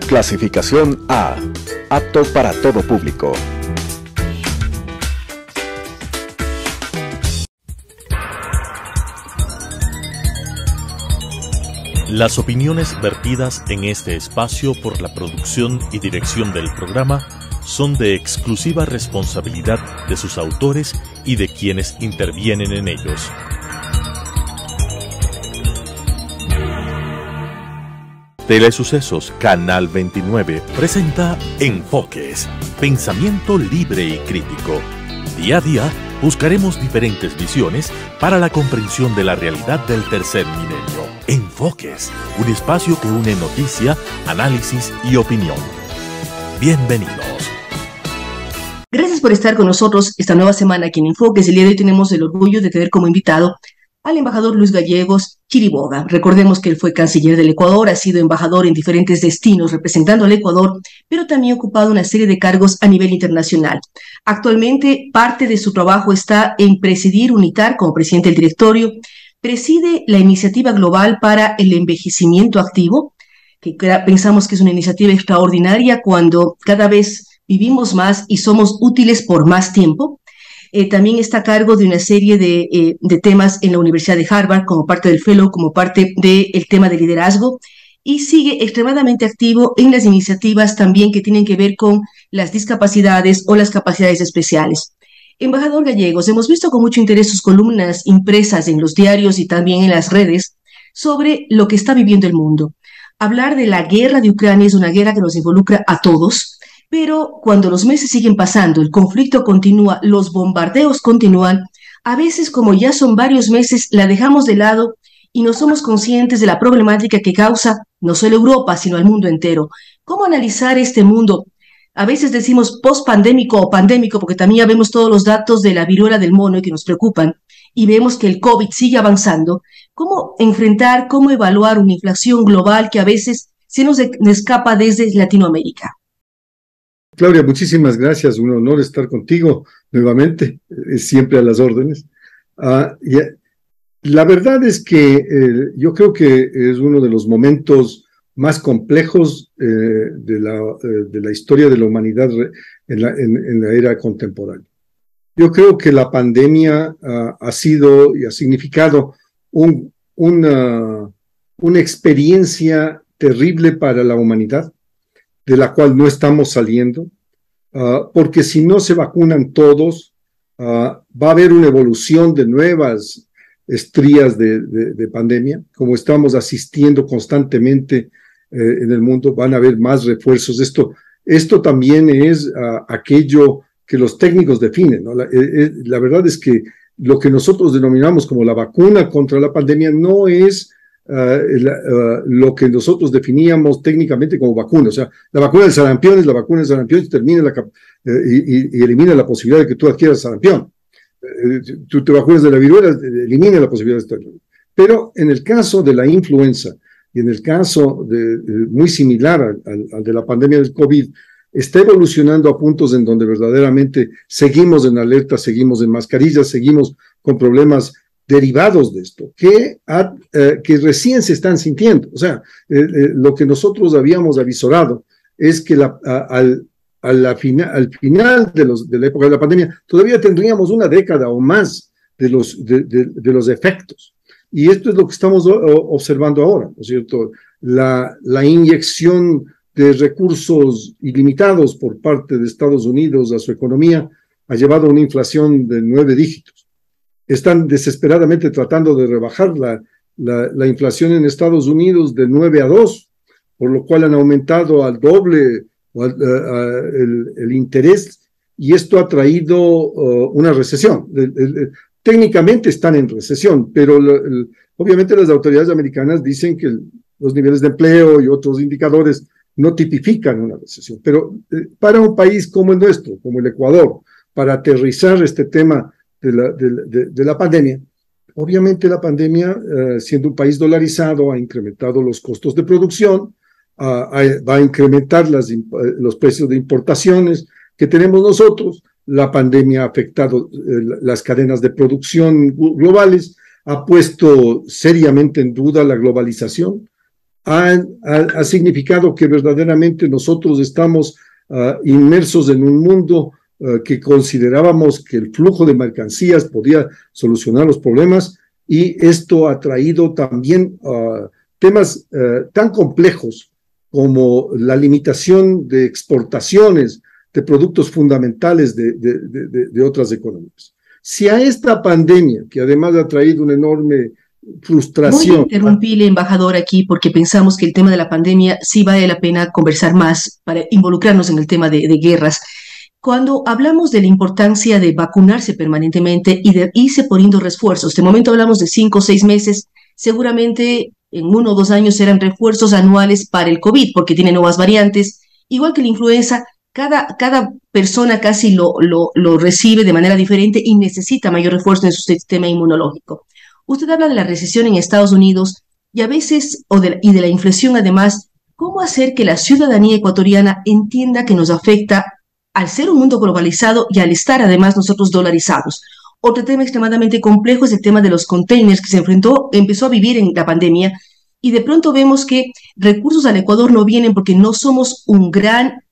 Clasificación A. Apto para todo público. Las opiniones vertidas en este espacio por la producción y dirección del programa son de exclusiva responsabilidad de sus autores y de quienes intervienen en ellos. Telesucesos Canal 29 presenta Enfoques, pensamiento libre y crítico. Día a día buscaremos diferentes visiones para la comprensión de la realidad del tercer milenio. Enfoques, un espacio que une noticia, análisis y opinión. Bienvenidos. Gracias por estar con nosotros esta nueva semana aquí en Enfoques. El día de hoy tenemos el orgullo de tener como invitado al embajador Luis Gallegos Chiriboga. Recordemos que él fue canciller del Ecuador, ha sido embajador en diferentes destinos representando al Ecuador, pero también ha ocupado una serie de cargos a nivel internacional. Actualmente, parte de su trabajo está en presidir UNITAR como presidente del directorio. Preside la Iniciativa Global para el Envejecimiento Activo, que pensamos que es una iniciativa extraordinaria cuando cada vez vivimos más y somos útiles por más tiempo. También está a cargo de una serie de temas en la Universidad de Harvard, como parte del Fellow, como parte del tema de liderazgo, y sigue extremadamente activo en las iniciativas también que tienen que ver con las discapacidades o las capacidades especiales. Embajador Gallegos, hemos visto con mucho interés sus columnas impresas en los diarios y también en las redes sobre lo que está viviendo el mundo. Hablar de la guerra de Ucrania es una guerra que nos involucra a todos, pero cuando los meses siguen pasando, el conflicto continúa, los bombardeos continúan, a veces como ya son varios meses, la dejamos de lado y no somos conscientes de la problemática que causa no solo Europa, sino al mundo entero. ¿Cómo analizar este mundo? A veces decimos post-pandémico o pandémico, porque también ya vemos todos los datos de la viruela del mono y que nos preocupan, y vemos que el COVID sigue avanzando. ¿Cómo enfrentar, cómo evaluar una inflación global que a veces se nos escapa desde Latinoamérica? Claudia, muchísimas gracias. Un honor estar contigo nuevamente, siempre a las órdenes. La verdad es que yo creo que es uno de los momentos más complejos de la historia de la humanidad en la era contemporánea. Yo creo que la pandemia ha sido y ha significado una experiencia terrible para la humanidad, de la cual no estamos saliendo, porque si no se vacunan todos, va a haber una evolución de nuevas estrías de pandemia, como estamos asistiendo constantemente en el mundo, van a haber más refuerzos. Esto también es aquello que los técnicos definen, ¿no? La verdad es que lo que nosotros denominamos como la vacuna contra la pandemia no es lo que nosotros definíamos técnicamente como vacuna. O sea, la vacuna del sarampión es la vacuna del sarampión y elimina la posibilidad de que tú adquieras sarampión. Tú te vacunas de la viruela, elimina la posibilidad de estar. Pero en el caso de la influenza y en el caso muy similar al de la pandemia del COVID, está evolucionando a puntos en donde verdaderamente seguimos en alerta, seguimos en mascarillas, seguimos con problemas derivados de esto, que recién se están sintiendo. O sea, lo que nosotros habíamos avisorado es que al final de la época de la pandemia todavía tendríamos una década o más de los efectos. Y esto es lo que estamos observando ahora, ¿no es cierto? La inyección de recursos ilimitados por parte de Estados Unidos a su economía ha llevado a una inflación de 9 dígitos. Están desesperadamente tratando de rebajar la inflación en Estados Unidos de 9 a 2, por lo cual han aumentado al doble el interés, y esto ha traído una recesión. Técnicamente están en recesión, pero obviamente las autoridades americanas dicen que los niveles de empleo y otros indicadores no tipifican una recesión. Pero para un país como el nuestro, como el Ecuador, para aterrizar este tema de la pandemia, obviamente la pandemia, siendo un país dolarizado, ha incrementado los costos de producción, va a incrementar los precios de importaciones que tenemos nosotros. La pandemia ha afectado las cadenas de producción globales, ha puesto seriamente en duda la globalización, ha significado que verdaderamente nosotros estamos inmersos en un mundo que considerábamos que el flujo de mercancías podía solucionar los problemas, y esto ha traído también temas tan complejos como la limitación de exportaciones de productos fundamentales de otras economías. Si a esta pandemia, que además ha traído una enorme frustración... Voy a interrumpirle, embajador, aquí, porque pensamos que el tema de la pandemia sí vale la pena conversar más para involucrarnos en el tema de guerras. Cuando hablamos de la importancia de vacunarse permanentemente y de irse poniendo refuerzos, de momento hablamos de 5 o 6 meses, seguramente en 1 o 2 años serán refuerzos anuales para el COVID, porque tiene nuevas variantes, igual que la influenza. Cada persona casi lo recibe de manera diferente y necesita mayor refuerzo en su sistema inmunológico. Usted habla de la recesión en Estados Unidos y a veces, y de la inflación además. ¿Cómo hacer que la ciudadanía ecuatoriana entienda que nos afecta al ser un mundo globalizado y al estar además nosotros dolarizados? Otro tema extremadamente complejo es el tema de los containers, que empezó a vivir en la pandemia, y de pronto vemos que recursos al Ecuador no vienen porque no somos un gran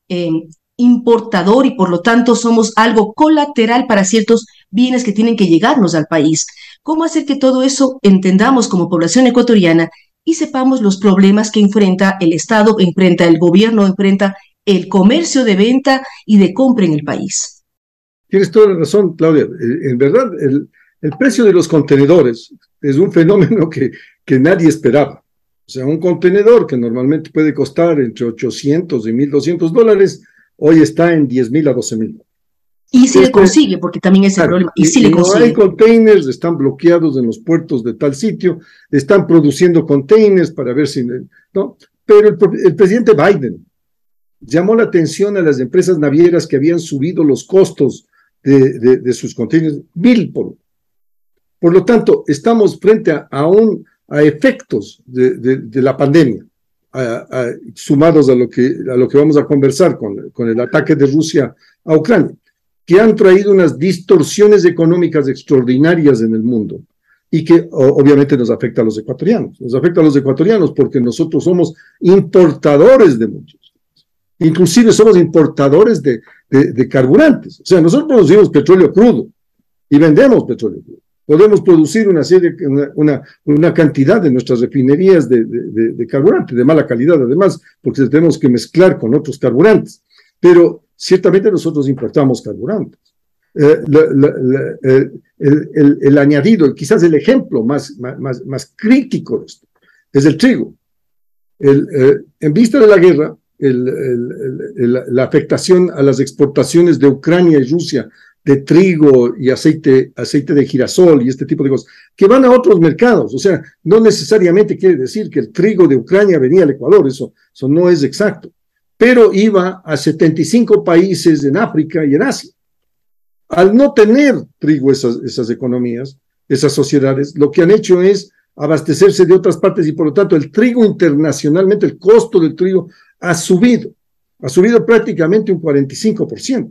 importador, y por lo tanto somos algo colateral para ciertos bienes que tienen que llegarnos al país. ¿Cómo hacer que todo eso entendamos como población ecuatoriana y sepamos los problemas que enfrenta el Estado, enfrenta el gobierno, enfrenta el comercio de venta y de compra en el país? Tienes toda la razón, Claudia. En verdad, el precio de los contenedores es un fenómeno que nadie esperaba. O sea, un contenedor que normalmente puede costar entre 800 y $1,200, hoy está en 10,000 a 12,000. Y si le consigue, porque también es el problema. Y si le consigue. No hay containers, están bloqueados en los puertos de tal sitio, están produciendo containers para ver si... ¿no? Pero el presidente Biden llamó la atención a las empresas navieras que habían subido los costos de sus containers 1,000 por uno. Por lo tanto, estamos frente a efectos de la pandemia, sumados a lo que vamos a conversar con el ataque de Rusia a Ucrania, que han traído unas distorsiones económicas extraordinarias en el mundo y que obviamente nos afecta a los ecuatorianos. Nos afecta a los ecuatorianos porque nosotros somos importadores de muchos. Inclusive somos importadores de carburantes. O sea, nosotros producimos petróleo crudo y vendemos petróleo crudo. Podemos producir una cantidad de nuestras refinerías de carburante, de mala calidad además, porque tenemos que mezclar con otros carburantes. Pero ciertamente nosotros importamos carburantes. El añadido, quizás el ejemplo más crítico de esto, es el trigo. En vista de la guerra, la afectación a las exportaciones de Ucrania y Rusia de trigo y aceite de girasol y este tipo de cosas, que van a otros mercados. O sea, no necesariamente quiere decir que el trigo de Ucrania venía al Ecuador, eso no es exacto, pero iba a 75 países en África y en Asia. Al no tener trigo esas economías, esas sociedades, lo que han hecho es abastecerse de otras partes, y por lo tanto el trigo internacionalmente, el costo del trigo ha subido prácticamente un 45%.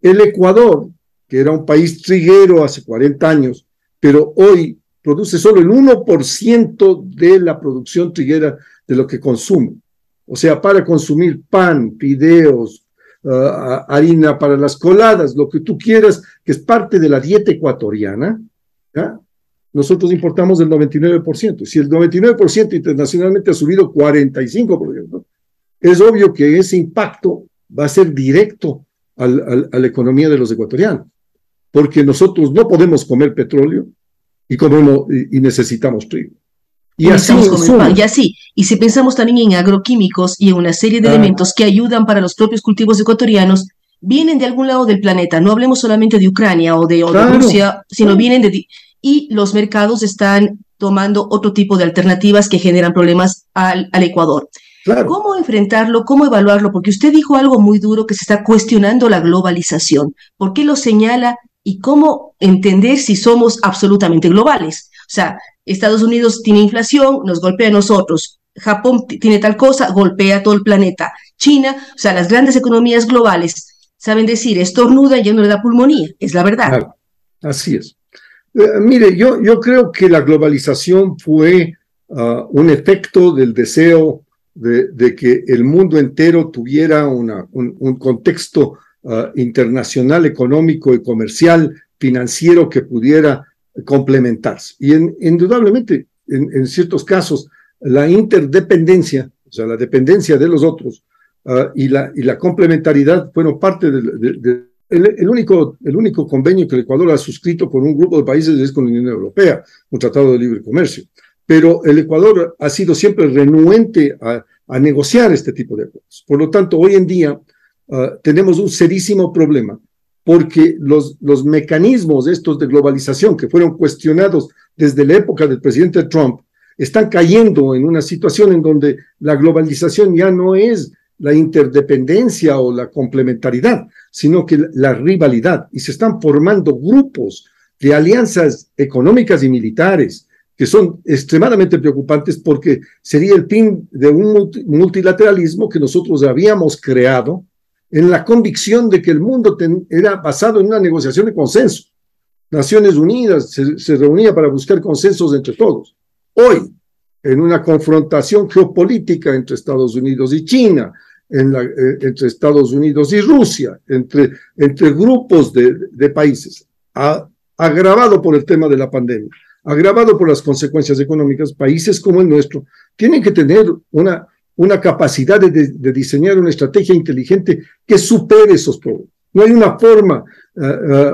El Ecuador, que era un país triguero hace 40 años, pero hoy produce solo el 1% de la producción triguera de lo que consume. O sea, para consumir pan, fideos, harina para las coladas, lo que tú quieras, que es parte de la dieta ecuatoriana, ¿ya? Nosotros importamos el 99%. Si el 99% internacionalmente ha subido 45%, es obvio que ese impacto va a ser directo a la economía de los ecuatorianos, porque nosotros no podemos comer petróleo y necesitamos trigo. Y así, y si pensamos también en agroquímicos y en una serie de elementos que ayudan para los propios cultivos ecuatorianos, vienen de algún lado del planeta. No hablemos solamente de Ucrania o de Rusia, sino vienen y los mercados están tomando otro tipo de alternativas que generan problemas al Ecuador. Claro. ¿Cómo enfrentarlo? ¿Cómo evaluarlo? Porque usted dijo algo muy duro, que se está cuestionando la globalización. ¿Por qué lo señala? ¿Y cómo entender si somos absolutamente globales? O sea, Estados Unidos tiene inflación, nos golpea a nosotros. Japón tiene tal cosa, golpea a todo el planeta. China, o sea, las grandes economías globales saben decir, estornuda y ya no le da pulmonía. Es la verdad. Claro, así es. Mire, yo creo que la globalización fue un efecto del deseo de que el mundo entero tuviera un contexto internacional, económico y comercial, financiero que pudiera complementarse. Y indudablemente, en ciertos casos, la interdependencia, o sea, la dependencia de los otros y la complementariedad fueron parte el único convenio que el Ecuador ha suscrito con un grupo de países es con la Unión Europea, un tratado de libre comercio. Pero el Ecuador ha sido siempre renuente a negociar este tipo de acuerdos. Por lo tanto, hoy en día tenemos un serísimo problema, porque los mecanismos estos de globalización que fueron cuestionados desde la época del presidente Trump están cayendo en una situación en donde la globalización ya no es la interdependencia o la complementariedad, sino que la rivalidad, y se están formando grupos de alianzas económicas y militares que son extremadamente preocupantes, porque sería el fin de un multilateralismo que nosotros habíamos creado en la convicción de que el mundo era basado en una negociación de consenso. Naciones Unidas se reunía para buscar consensos entre todos. Hoy, en una confrontación geopolítica entre Estados Unidos y China, entre Estados Unidos y Rusia, entre grupos de países, agravado por el tema de la pandemia, agravado por las consecuencias económicas, países como el nuestro tienen que tener una capacidad de diseñar una estrategia inteligente que supere esos problemas. No hay una forma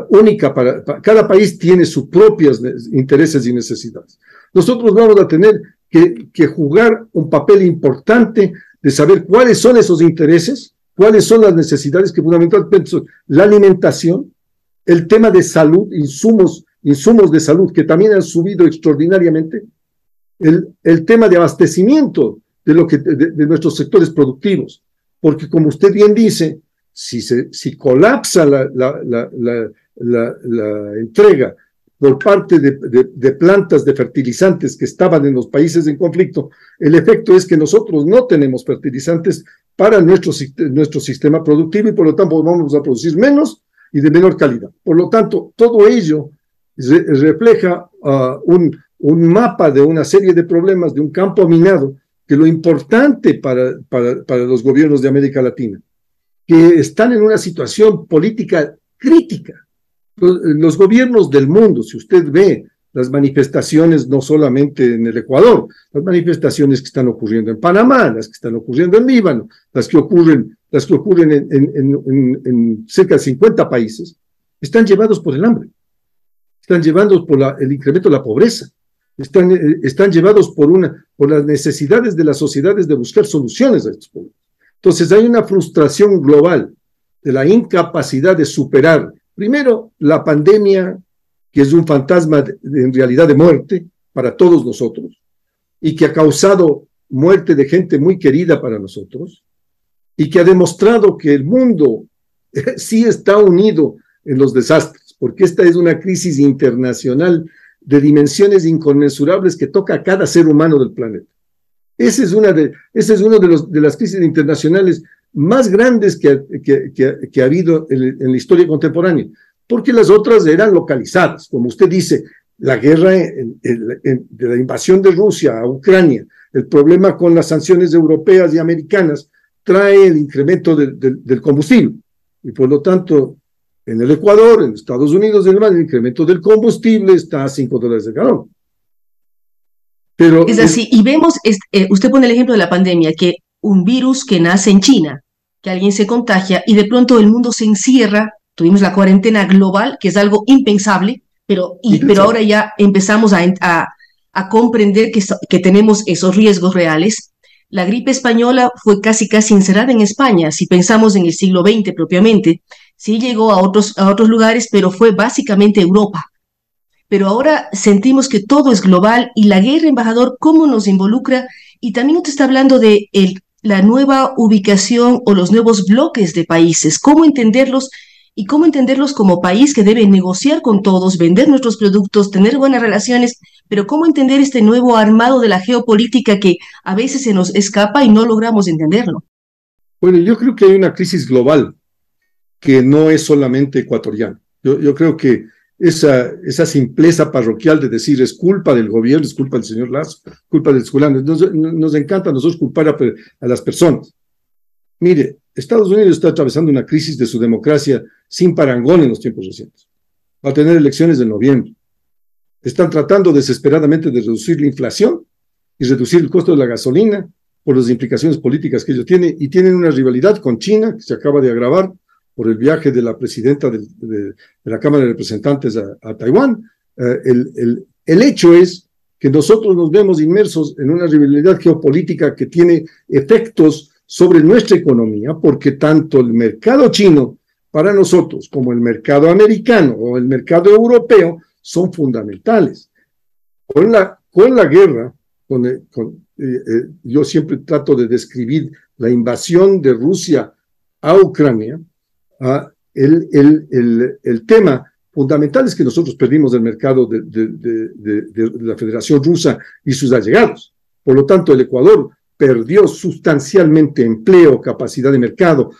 única cada país tiene sus propios intereses y necesidades. Nosotros vamos a tener que jugar un papel importante de saber cuáles son esos intereses, cuáles son las necesidades que fundamentalmente son la alimentación, el tema de salud, insumos de salud que también han subido extraordinariamente, el tema de abastecimiento de nuestros sectores productivos, porque como usted bien dice, si colapsa la entrega por parte de plantas de fertilizantes que estaban en los países en conflicto, el efecto es que nosotros no tenemos fertilizantes para nuestro sistema productivo y por lo tanto vamos a producir menos y de menor calidad. Por lo tanto, todo ello refleja un mapa de una serie de problemas de un campo minado, que lo importante para los gobiernos de América Latina, que están en una situación política crítica. Los gobiernos del mundo, si usted ve las manifestaciones no solamente en el Ecuador, las manifestaciones que están ocurriendo en Panamá, las que están ocurriendo en Líbano, las que ocurren en cerca de 50 países, están llevados por el hambre, están llevados por el incremento de la pobreza, están llevados por las necesidades de las sociedades de buscar soluciones a estos problemas. Entonces hay una frustración global de la incapacidad de superar, primero, la pandemia, que es un fantasma en realidad de muerte para todos nosotros, y que ha causado muerte de gente muy querida para nosotros, y que ha demostrado que el mundo sí está unido en los desastres, porque esta es una crisis internacional de dimensiones inconmensurables que toca a cada ser humano del planeta. Esa es una de las crisis internacionales más grandes que ha habido en la historia contemporánea, porque las otras eran localizadas, como usted dice, la guerra de la invasión de Rusia a Ucrania, el problema con las sanciones europeas y americanas trae el incremento del combustible, y por lo tanto, en el Ecuador, en Estados Unidos, el incremento del combustible está a $5 el galón. Pero es así, y vemos, usted pone el ejemplo de la pandemia, que un virus que nace en China, que alguien se contagia y de pronto el mundo se encierra, tuvimos la cuarentena global, que es algo impensable, pero ahora ya empezamos a comprender que tenemos esos riesgos reales. La gripe española fue casi encerrada en España, si pensamos en el siglo XX propiamente, sí llegó a otros lugares, pero fue básicamente Europa. Pero ahora sentimos que todo es global y la guerra, embajador, ¿cómo nos involucra? Y también usted está hablando de la nueva ubicación o los nuevos bloques de países, ¿cómo entenderlos? Y cómo entenderlos como país que debe negociar con todos, vender nuestros productos, tener buenas relaciones, pero cómo entender este nuevo armado de la geopolítica que a veces se nos escapa y no logramos entenderlo. Bueno, yo creo que hay una crisis global que no es solamente ecuatoriana. Yo creo que esa simpleza parroquial de decir es culpa del gobierno, es culpa del señor Lazo, culpa del fulano. Nos encanta a nosotros culpar a las personas. Mire, Estados Unidos está atravesando una crisis de su democracia sin parangón en los tiempos recientes. Va a tener elecciones en noviembre. Están tratando desesperadamente de reducir la inflación y reducir el costo de la gasolina por las implicaciones políticas que ellos tienen, y tienen una rivalidad con China que se acaba de agravar por el viaje de la presidenta de la Cámara de Representantes a Taiwán. El hecho es que nosotros nos vemos inmersos en una rivalidad geopolítica que tiene efectos sobre nuestra economía, porque tanto el mercado chino para nosotros como el mercado americano o el mercado europeo son fundamentales. Con la guerra, yo siempre trato de describir la invasión de Rusia a Ucrania. El tema fundamental es que nosotros perdimos el mercado de la Federación Rusa y sus allegados. Por lo tanto, el Ecuador perdió sustancialmente empleo, capacidad de mercado,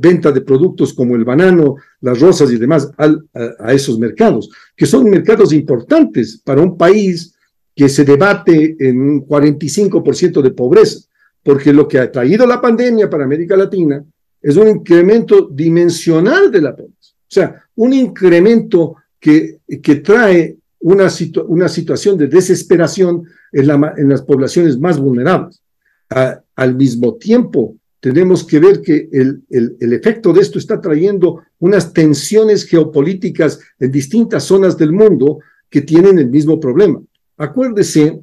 venta de productos como el banano, las rosas y demás a esos mercados, que son mercados importantes para un país que se debate en un 45% de pobreza, porque lo que ha traído la pandemia para América Latina es un incremento dimensional de la pobreza, o sea, un incremento que trae una situación de desesperación en las poblaciones más vulnerables. Al mismo tiempo, tenemos que ver que el efecto de esto está trayendo unas tensiones geopolíticas en distintas zonas del mundo que tienen el mismo problema. Acuérdese,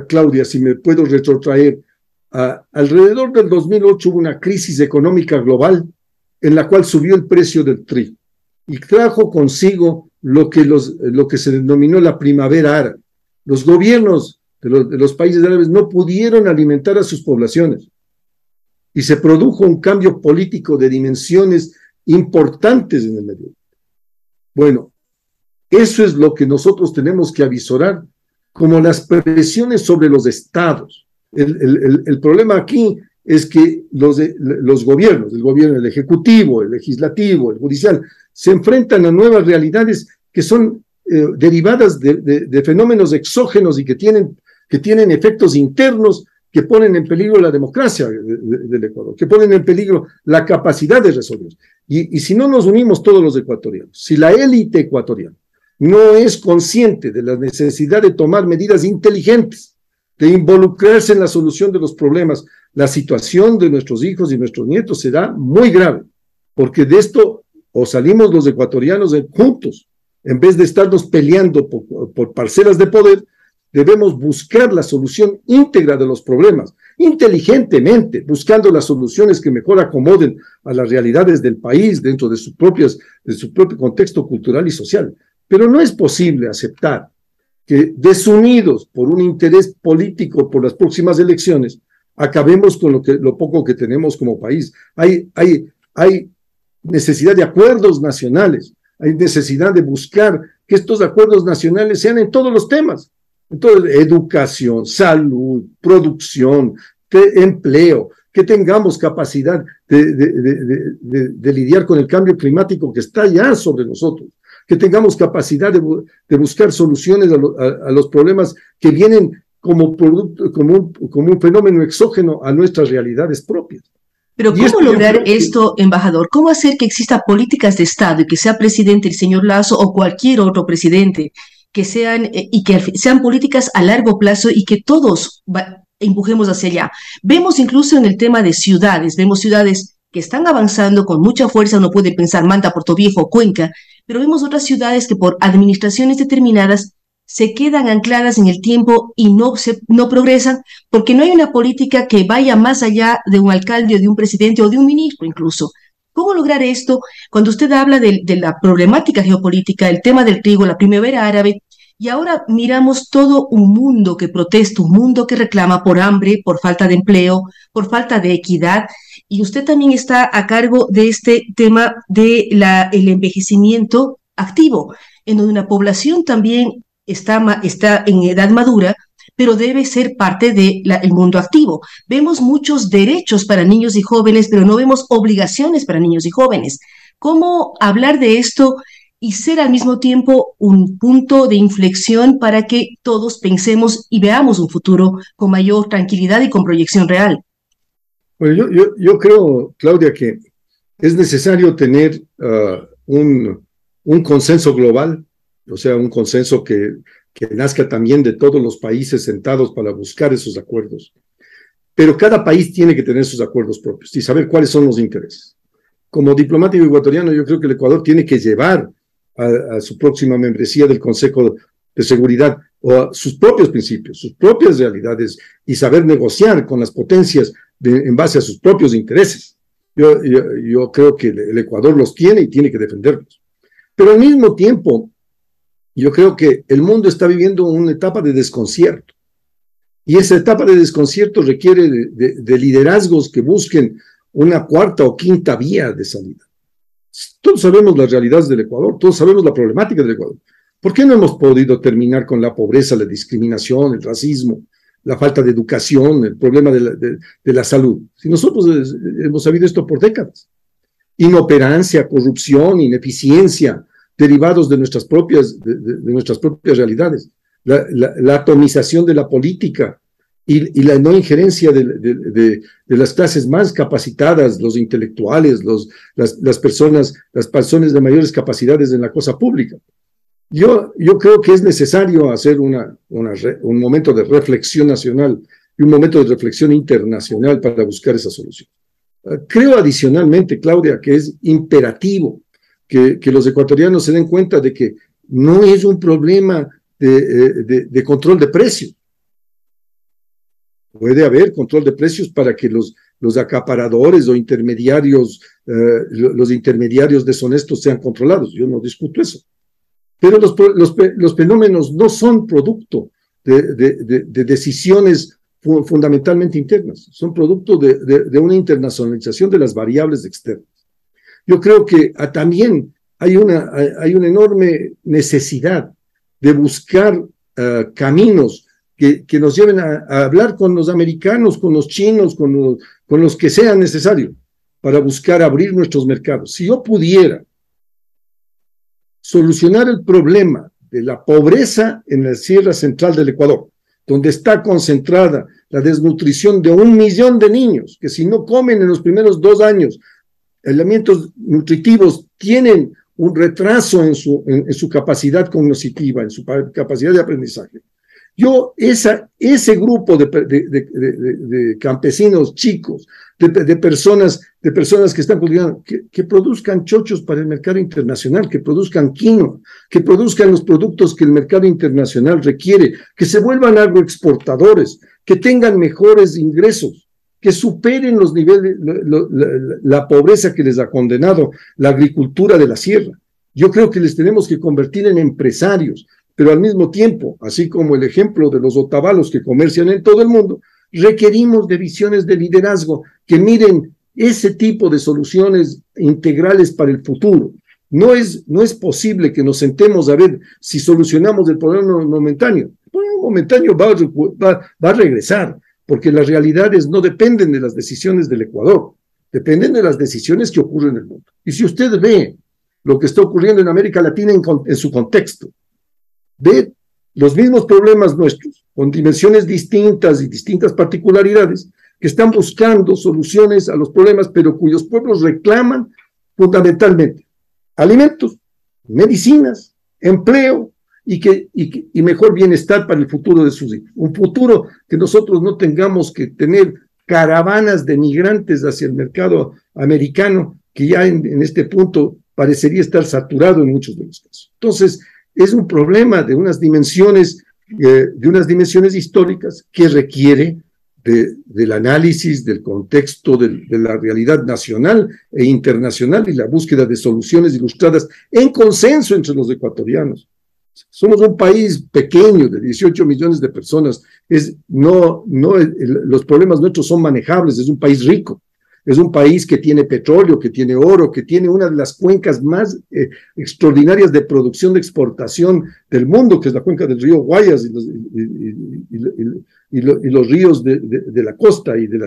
Claudia, si me puedo retrotraer, alrededor del 2008 hubo una crisis económica global en la cual subió el precio del trigo y trajo consigo lo que se denominó la primavera árabe. Los gobiernos de los países árabes no pudieron alimentar a sus poblaciones y se produjo un cambio político de dimensiones importantes en el Medio Oriente. Bueno, eso es lo que nosotros tenemos que avisorar como las presiones sobre los estados. El problema aquí es que los gobiernos, el ejecutivo, el legislativo, el judicial, se enfrentan a nuevas realidades que son derivadas de fenómenos exógenos y que tienen efectos internos que ponen en peligro la democracia del Ecuador, que ponen en peligro la capacidad de resolver. Y si no nos unimos todos los ecuatorianos, si la élite ecuatoriana no es consciente de la necesidad de tomar medidas inteligentes, de involucrarse en la solución de los problemas, la situación de nuestros hijos y nuestros nietos será muy grave, porque de esto o salimos los ecuatorianos juntos, en vez de estarnos peleando por parcelas de poder. Debemos buscar la solución íntegra de los problemas, inteligentemente, buscando las soluciones que mejor acomoden a las realidades del país dentro de su propio contexto cultural y social. Pero no es posible aceptar que, desunidos por un interés político por las próximas elecciones, acabemos con lo poco que tenemos como país. Hay necesidad de acuerdos nacionales, hay necesidad de buscar que estos acuerdos nacionales sean en todos los temas. Entonces, educación, salud, producción, empleo, que tengamos capacidad de lidiar con el cambio climático que está ya sobre nosotros, que tengamos capacidad de buscar soluciones a los problemas que vienen como un fenómeno exógeno a nuestras realidades propias. Pero ¿cómo lograr esto, embajador? ¿Cómo hacer que exista políticas de Estado y que sea presidente el señor Lazo o cualquier otro presidente que sean políticas a largo plazo y que todos empujemos hacia allá? Vemos incluso en el tema de ciudades, vemos ciudades que están avanzando con mucha fuerza. Uno puede pensar Manta, Portoviejo, Cuenca, pero vemos otras ciudades que por administraciones determinadas se quedan ancladas en el tiempo y no progresan porque no hay una política que vaya más allá de un alcalde o de un presidente o de un ministro incluso. ¿Cómo lograr esto cuando usted habla de la problemática geopolítica, el tema del trigo, la primavera árabe, y ahora miramos todo un mundo que protesta, un mundo que reclama por hambre, por falta de empleo, por falta de equidad, y usted también está a cargo de este tema del envejecimiento activo, en donde una población también está en edad madura, pero debe ser parte del mundo activo. Vemos muchos derechos para niños y jóvenes, pero no vemos obligaciones para niños y jóvenes. ¿Cómo hablar de esto y ser al mismo tiempo un punto de inflexión para que todos pensemos y veamos un futuro con mayor tranquilidad y con proyección real. Bueno, yo creo, Claudia, que es necesario tener un consenso global, o sea, un consenso que nazca también de todos los países sentados para buscar esos acuerdos. Pero cada país tiene que tener sus acuerdos propios y saber cuáles son los intereses. Como diplomático ecuatoriano, yo creo que el Ecuador tiene que llevar a su próxima membresía del Consejo de Seguridad o a sus propios principios, sus propias realidades y saber negociar con las potencias en base a sus propios intereses. Yo creo que el Ecuador los tiene y tiene que defenderlos. Pero al mismo tiempo, yo creo que el mundo está viviendo una etapa de desconcierto. Y esa etapa de desconcierto requiere de liderazgos que busquen una cuarta o quinta vía de salida. Todos sabemos las realidades del Ecuador, todos sabemos la problemática del Ecuador. ¿Por qué no hemos podido terminar con la pobreza, la discriminación, el racismo, la falta de educación, el problema de la salud? Si nosotros hemos sabido esto por décadas. Inoperancia, corrupción, ineficiencia, derivados de nuestras propias realidades. La atomización de la política y la no injerencia de las clases más capacitadas, los intelectuales, las personas de mayores capacidades en la cosa pública. Yo creo que es necesario hacer un momento de reflexión nacional y un momento de reflexión internacional para buscar esa solución. Creo adicionalmente, Claudia, que es imperativo que los ecuatorianos se den cuenta de que no es un problema de control de precios. Puede haber control de precios para que los acaparadores o intermediarios, los intermediarios deshonestos sean controlados. Yo no discuto eso. Pero los fenómenos no son producto de decisiones fundamentalmente internas, son producto de una internacionalización de las variables externas. Yo creo que también hay una enorme necesidad de buscar caminos que nos lleven a hablar con los americanos, con los chinos, con los que sea necesario, para buscar abrir nuestros mercados. Si yo pudiera solucionar el problema de la pobreza en la Sierra Central del Ecuador, donde está concentrada la desnutrición de 1 millón de niños, que si no comen en los primeros 2 años elementos nutritivos, tienen un retraso en su capacidad cognitiva, en su capacidad de aprendizaje. Ese grupo de campesinos chicos, de personas que están cultivando, que produzcan chochos para el mercado internacional, que produzcan quinoa, que produzcan los productos que el mercado internacional requiere, que se vuelvan agroexportadores, que tengan mejores ingresos, que superen los niveles, la pobreza que les ha condenado la agricultura de la sierra. Yo creo que les tenemos que convertir en empresarios, pero al mismo tiempo, así como el ejemplo de los otavalos que comercian en todo el mundo, requerimos de visiones de liderazgo que miren ese tipo de soluciones integrales para el futuro. No es posible que nos sentemos a ver si solucionamos el problema momentáneo. El problema momentáneo va a regresar, porque las realidades no dependen de las decisiones del Ecuador, dependen de las decisiones que ocurren en el mundo. Y si usted ve lo que está ocurriendo en América Latina en su contexto, ve los mismos problemas nuestros, con dimensiones distintas y distintas particularidades, que están buscando soluciones a los problemas, pero cuyos pueblos reclaman fundamentalmente alimentos, medicinas, empleo y mejor bienestar para el futuro de sus hijos. Un futuro que nosotros no tengamos que tener caravanas de migrantes hacia el mercado americano, que ya en este punto parecería estar saturado en muchos de los casos. Entonces, es un problema de unas dimensiones históricas que requiere del análisis, del contexto, de la realidad nacional e internacional y la búsqueda de soluciones ilustradas en consenso entre los ecuatorianos. Somos un país pequeño de 18 millones de personas. Los problemas nuestros son manejables, es un país rico. Es un país que tiene petróleo, que tiene oro, que tiene una de las cuencas más extraordinarias de producción de exportación del mundo, que es la cuenca del río Guayas y los ríos de la costa y de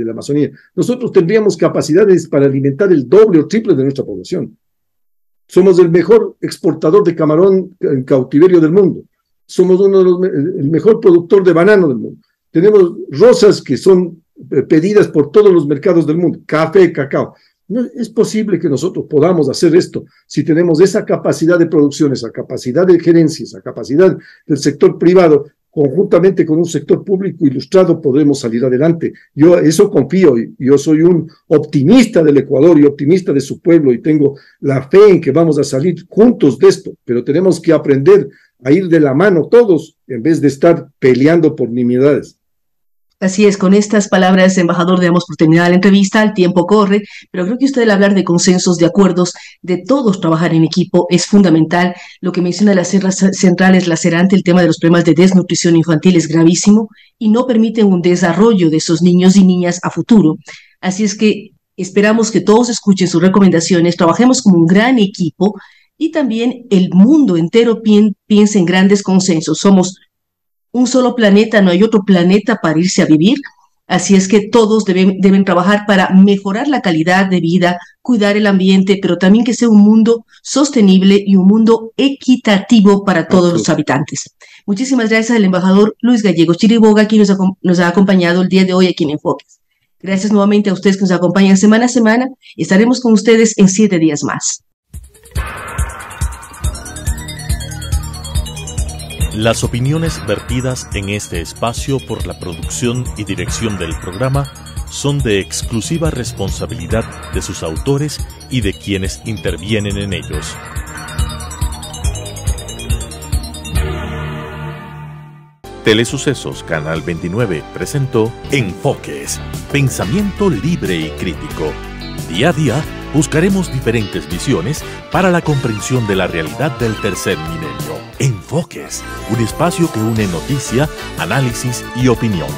la Amazonía. Nosotros tendríamos capacidades para alimentar el doble o triple de nuestra población. Somos el mejor exportador de camarón en cautiverio del mundo. Somos el mejor productor de banano del mundo. Tenemos rosas que son pedidas por todos los mercados del mundo, café, cacao. No es posible que nosotros podamos hacer esto si tenemos esa capacidad de producción, esa capacidad de gerencia, esa capacidad del sector privado. Conjuntamente con un sector público ilustrado podremos salir adelante. Yo eso confío, yo soy un optimista del Ecuador y optimista de su pueblo y tengo la fe en que vamos a salir juntos de esto, pero tenemos que aprender a ir de la mano todos en vez de estar peleando por nimiedades. Así es, con estas palabras, embajador, damos por terminada la entrevista, el tiempo corre, pero creo que usted al hablar de consensos, de acuerdos, de todos trabajar en equipo es fundamental. Lo que menciona la Sierra Central es lacerante, el tema de los problemas de desnutrición infantil es gravísimo y no permiten un desarrollo de esos niños y niñas a futuro. Así es que esperamos que todos escuchen sus recomendaciones, trabajemos como un gran equipo y también el mundo entero piense en grandes consensos. Somos un solo planeta, no hay otro planeta para irse a vivir, así es que todos deben trabajar para mejorar la calidad de vida, cuidar el ambiente, pero también que sea un mundo sostenible y un mundo equitativo para todos los habitantes. Muchísimas gracias al embajador Luis Gallegos Chiriboga, quien nos ha acompañado el día de hoy aquí en Enfoques. Gracias nuevamente a ustedes que nos acompañan semana a semana. Estaremos con ustedes en 7 días más. Las opiniones vertidas en este espacio por la producción y dirección del programa son de exclusiva responsabilidad de sus autores y de quienes intervienen en ellos. Telesucesos Canal 29 presentó Enfoques, pensamiento libre y crítico. Día a día buscaremos diferentes visiones para la comprensión de la realidad del tercer milenio. Enfoques, un espacio que une noticia, análisis y opinión.